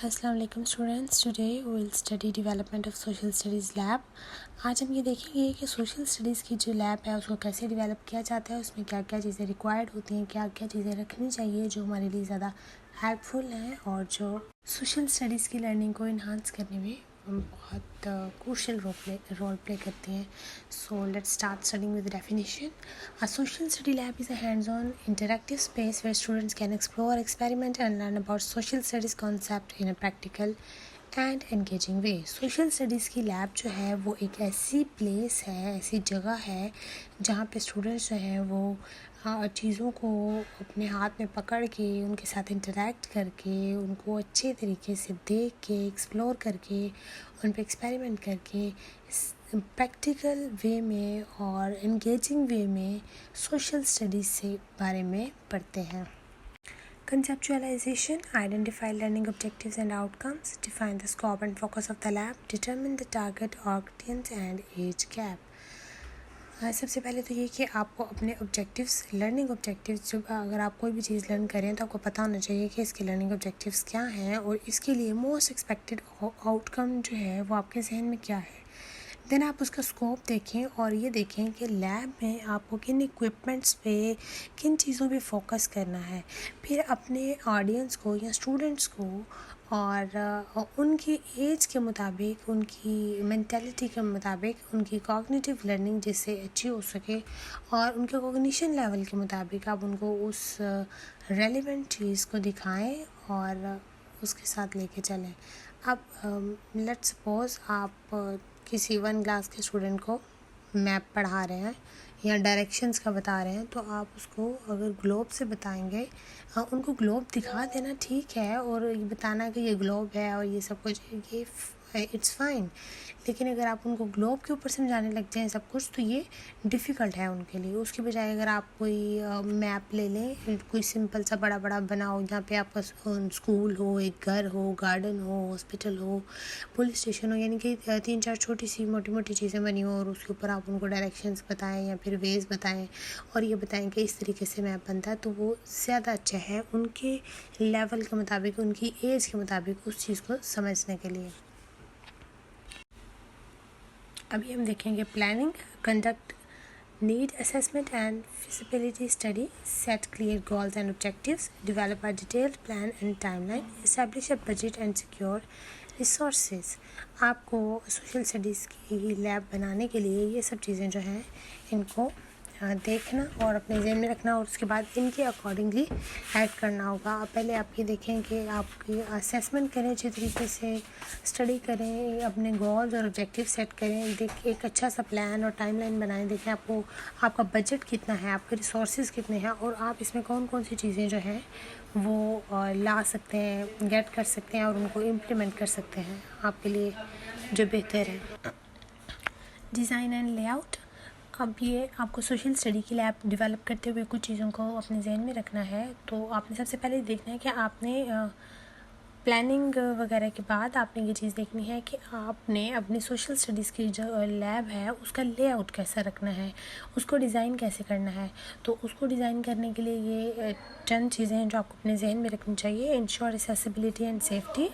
अस्सलाम वालेकुम students, today we will study development of social studies lab. आज हम ये देखेंगे कि सोशल स्टडीज़ की जो लैब है उसको कैसे डेवलप किया जाता है, उसमें क्या क्या चीज़ें रिक्वायर्ड होती हैं, क्या क्या चीज़ें रखनी चाहिए जो हमारे लिए ज़्यादा हेल्पफुल हैं और जो सोशल स्टडीज़ की लर्निंग को इन्हांस करने में बहुत क्रूशियल रोल प्ले करती हैं। So let's start studying with definition. A social study lab is a hands-on interactive space where students can explore, experiment and learn about social studies concept in a practical and engaging way. Social studies की lab जो है वो एक ऐसी place है, ऐसी जगह है जहाँ पे स्टूडेंट्स जो हैं वो चीज़ों को अपने हाथ में पकड़ के उनके साथ इंटरेक्ट करके उनको अच्छे तरीके से देख के एक्सप्लोर करके उन पर एक्सपेरिमेंट करके प्रैक्टिकल वे में और एंगेजिंग वे में सोशल स्टडीज़ से बारे में पढ़ते हैं। Conceptualization, identify learning objectives and outcomes, define the scope and focus of the lab, determine the target audience and age gap. सबसे पहले तो ये कि आपको अपने ऑब्जेक्टिव्स, लर्निंग ऑब्जेक्टिव्स, जब अगर आप कोई भी चीज़ लर्न करें तो आपको पता होना चाहिए कि इसके लर्निंग ऑब्जेक्टिव्स क्या हैं और इसके लिए मोस्ट एक्सपेक्टेड आउटकम जो है वो आपके जहन में क्या है। देन आप उसका स्कोप देखें और ये देखें कि लैब में आपको किन इक्विपमेंट्स पे, किन चीज़ों पे फोकस करना है। फिर अपने ऑडियंस को या स्टूडेंट्स को और उनकी एज के मुताबिक, उनकी मेंटालिटी के मुताबिक, उनकी कॉग्निटिव लर्निंग जिससे अच्छी हो सके और उनके कॉग्निशन लेवल के मुताबिक आप उनको उस रेलिवेंट चीज़ को दिखाएं और उसके साथ लेके चलें। अब लेट्स सपोज़ आप किसी 1 क्लास के स्टूडेंट को मैप पढ़ा रहे हैं या डायरेक्शंस का बता रहे हैं तो आप उसको अगर ग्लोब से बताएंगे, उनको ग्लोब दिखा देना ठीक है और ये बताना कि ये ग्लोब है और ये सब कुछ, ये इट्स फाइन। लेकिन अगर आप उनको ग्लोब के ऊपर समझाने लग जाएं सब कुछ तो ये डिफ़िकल्ट है उनके लिए। उसके बजाय अगर आप कोई मैप ले लें, कोई सिंपल सा बड़ा बड़ा बनाओ जहाँ पे आपका स्कूल हो, एक घर हो, गार्डन हो, हॉस्पिटल हो, पुलिस स्टेशन हो, यानी कि 3-4 छोटी सी मोटी मोटी चीज़ें बनी हो और उसके ऊपर आप उनको डायरेक्शंस बताएं या फिर वेज बताएं और ये बताएं कि इस तरीके से मैप बनता है, तो वो ज़्यादा अच्छा है उनके लेवल के मुताबिक, उनकी एज के मुताबिक उस चीज़ को समझने के लिए। अभी हम देखेंगे planning, conduct need assessment and feasibility study, set clear goals and objectives, develop a detailed plan and timeline, establish a budget and secure resources. आपको सोशल स्टडीज़ की लैब बनाने के लिए ये सब चीज़ें जो हैं इनको देखना और अपने ज़हन में रखना और उसके बाद इनके अकॉर्डिंगली ऐड करना होगा। आप पहले आप ये देखें कि आपकी असेसमेंट करें, अच्छे तरीके से स्टडी करें, अपने गोल्स और ऑब्जेक्टिव सेट करें, देख एक अच्छा सा प्लान और टाइमलाइन बनाएं, देखें आपको आपका बजट कितना है, आपके रिसोर्सेज कितने हैं और आप इसमें कौन कौन सी चीज़ें जो हैं वो ला सकते हैं, गेट कर सकते हैं और उनको इम्प्लीमेंट कर सकते हैं आपके लिए जो बेहतर है। Design and layout. अब ये आपको सोशल स्टडी की लैब डेवलप करते हुए कुछ चीज़ों को अपने जहन में रखना है। तो आपने सबसे पहले देखना है कि आपने प्लानिंग वगैरह के बाद आपने ये चीज़ देखनी है कि आपने अपनी सोशल स्टडीज़ की जो लैब है उसका लेआउट कैसा रखना है, उसको डिज़ाइन कैसे करना है। तो उसको डिज़ाइन करने के लिए ये चंद चीज़ें हैं जो आपको अपने जहन में रखनी चाहिए। Ensure accessibility and safety,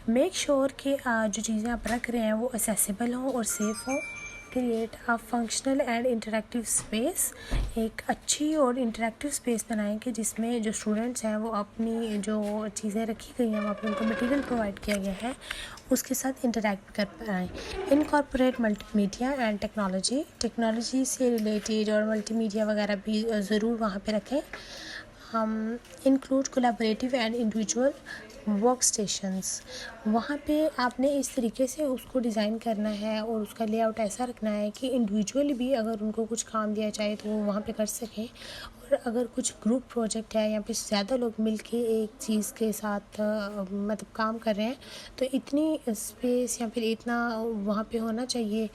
make sure कि जो चीज़ें आप रख रहे हैं वो एक्सेसिबल हों और सेफ़ हों। Create a functional and interactive space, एक अच्छी और इंटरेक्टिव स्पेस बनाएं कि जिसमें जो स्टूडेंट्स हैं वो अपनी जो चीज़ें रखी गई हैं वहाँ पर उनको मटेरियल प्रोवाइड किया गया है उसके साथ इंटरेक्ट कर पाएँ। इनकॉर्पोरेट मल्टीमीडिया एंड टेक्नोलॉजी से रिलेटेड और मल्टीमीडिया वगैरह भी ज़रूर वहाँ पे रखें। Include collaborative and individual work stations, वहाँ पे आपने इस तरीके से उसको डिज़ाइन करना है और उसका लेआउट ऐसा रखना है कि इंडिविजुअली भी अगर उनको कुछ काम दिया जाए तो वो वहाँ पे कर सकें और अगर कुछ ग्रुप प्रोजेक्ट है या फिर ज़्यादा लोग मिलके एक चीज़ के साथ मतलब काम कर रहे हैं तो इतनी स्पेस या फिर इतना वहाँ पे होना चाहिए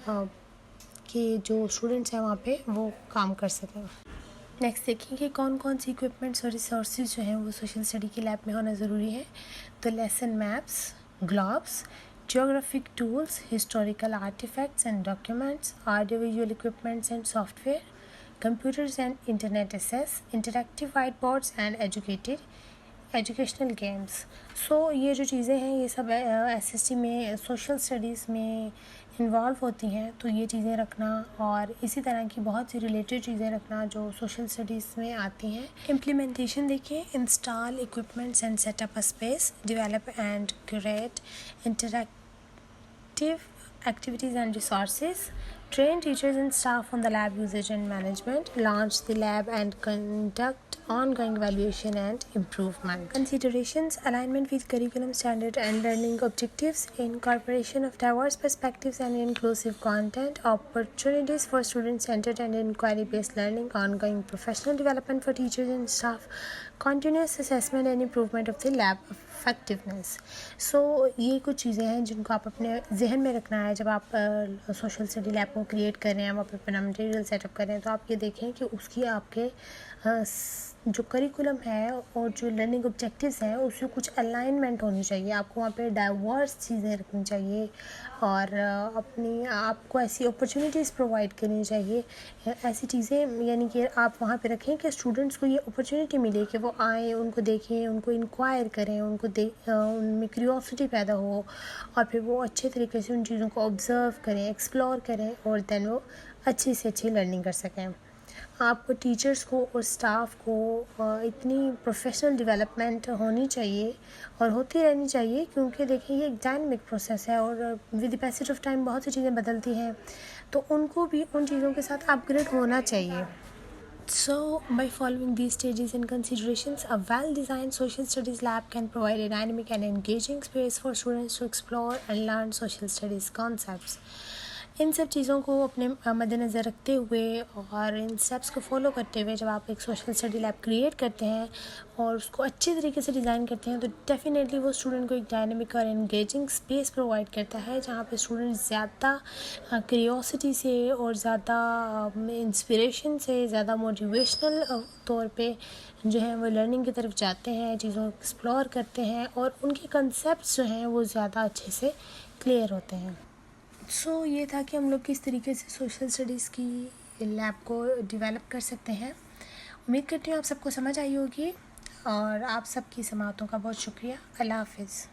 कि जो स्टूडेंट्स हैं वहाँ पे वो काम कर सकें। नेक्स्ट देखिए कि कौन कौन सी इक्विपमेंट्स और रिसोर्सेज जो हैं वो सोशल स्टडी की लैब में होना ज़रूरी है। तो lesson maps, globes, geographic tools, historical artifacts and documents, audio visual equipments and software, computers and internet access, interactive whiteboards and educated educational games. So ये जो चीज़ें हैं ये सब एसएसटी में सोशल स्टडीज़ में इन्वॉल्व होती हैं, तो ये चीज़ें रखना और इसी तरह की बहुत सी रिलेटेड चीज़ें रखना जो सोशल स्टडीज़ में आती हैं। इम्प्लीमेंटेशन देखिए, install equipments and setup a space, develop and create interactive activities and resources, train teachers and staff on the lab usage and management, launch the lab and conduct ongoing evaluation and improvement. Considerations: alignment with curriculum standard and learning objectives, incorporation of diverse perspectives and inclusive content, opportunities for student-centered and inquiry-based learning, ongoing professional development for teachers and staff, continuous assessment and improvement of the lab effectiveness. So ये कुछ चीज़ें हैं जिनको आप अपने जहन में रखना है जब आप सोशल स्टडी लैब को क्रिएट कर रहे हैं, आप अपना मटेरियल सेटअप कर रहे हैं, तो आप ये देखें कि उसकी आपके जो करिकुलम है और जो लर्निंग ऑब्जेक्टिव्स हैं उससे कुछ अलाइनमेंट होनी चाहिए। आपको वहाँ पे डाइवर्स चीज़ें रखनी चाहिए और अपनी आपको ऐसी अपॉर्चुनिटीज़ प्रोवाइड करनी चाहिए, ऐसी चीज़ें यानी कि आप वहाँ पे रखें कि स्टूडेंट्स को ये अपॉर्चुनिटी मिले कि वो आएँ, उनको देखें, उनको इंक्वायर करें, उनमें क्यूरियोसिटी पैदा हो और फिर वो अच्छे तरीके से उन चीज़ों को ऑब्ज़र्व करें, एक्सप्लोर करें और दैन वो अच्छी से अच्छी लर्निंग कर सकें। आपको टीचर्स को और स्टाफ को इतनी प्रोफेशनल डेवलपमेंट होनी चाहिए और होती रहनी चाहिए, क्योंकि देखिए ये एक डायनामिक प्रोसेस है और with the passage of time बहुत सी चीज़ें बदलती हैं, तो उनको भी उन चीज़ों के साथ अपग्रेड होना चाहिए। So, by following these stages and considerations, a well-designed social studies lab can provide a dynamic and engaging space for students to explore and learn social studies concepts. इन सब चीज़ों को अपने मद्देनज़र रखते हुए और इन स्टेप्स को फॉलो करते हुए जब आप एक सोशल स्टडी लैब क्रिएट करते हैं और उसको अच्छे तरीके से डिज़ाइन करते हैं, तो डेफिनेटली वो स्टूडेंट को एक डायनेमिक और एंगेजिंग स्पेस प्रोवाइड करता है जहाँ पे स्टूडेंट ज़्यादा क्यूरियोसिटी से और ज़्यादा इंस्पिरेशन से, ज़्यादा मोटिवेशनल तौर पे जो है वो लर्निंग की तरफ जाते हैं, चीज़ों को एक्सप्लोर करते हैं और उनके कंसेप्ट्स जो हैं वो ज़्यादा अच्छे से क्लियर होते हैं। सो ये था कि हम लोग किस तरीके से सोशल स्टडीज़ की लैब को डेवलप कर सकते हैं। उम्मीद करती हूँ आप सबको समझ आई होगी और आप सबकी समातों का बहुत शुक्रिया। अल्लाह हाफ़िज़।